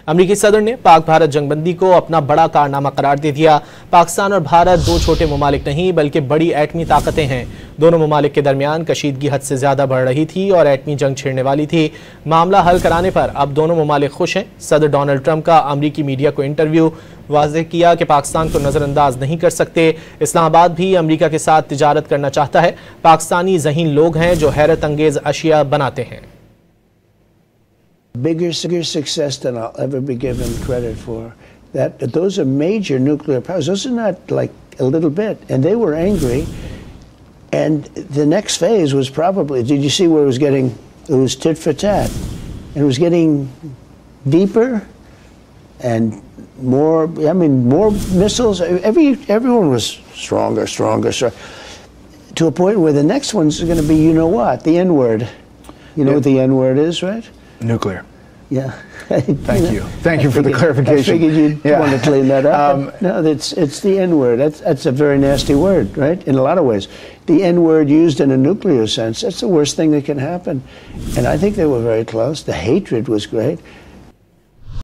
अमरीकी सदर ने पाक भारत जंगबंदी को अपना बड़ा कारनामा करार दे दिया। पाकिस्तान और भारत दो छोटे ममालिक नहीं बल्कि बड़ी एटमी ताकतें हैं। दोनों ममालिक के दरमियान कशीदगी हद से ज्यादा बढ़ रही थी और एटमी जंग छिड़ने वाली थी। मामला हल कराने पर अब दोनों ममालिक खुश हैं। सदर डोनाल्ड ट्रंप का अमरीकी मीडिया को इंटरव्यू वाज़ेह किया कि पाकिस्तान को नजरअंदाज नहीं कर सकते। इस्लामाबाद भी अमरीका के साथ तिजारत करना चाहता है। पाकिस्तानी ज़हीन लोग हैं जो हैरत अंगेज अशिया बनाते हैं। Bigger success than I'll ever be given credit for. That those are major nuclear powers. Those are not like a little bit, and they were angry. And the next phase was probably. Did you see where it was getting? It was tit for tat, and it was getting deeper and more. I mean, more missiles. Everyone was stronger. To a point where the next one's going to be, you know what? The N-word. You know what the N-word is, right? Nuclear. Yeah. Thank you. Thank you for the clarification. I figured you'd want to clean that up. No, it's the N-word. That's a very nasty word, right? In a lot of ways. The N-word used in a nuclear sense, that's the worst thing that can happen. And I think they were very close. The hatred was great.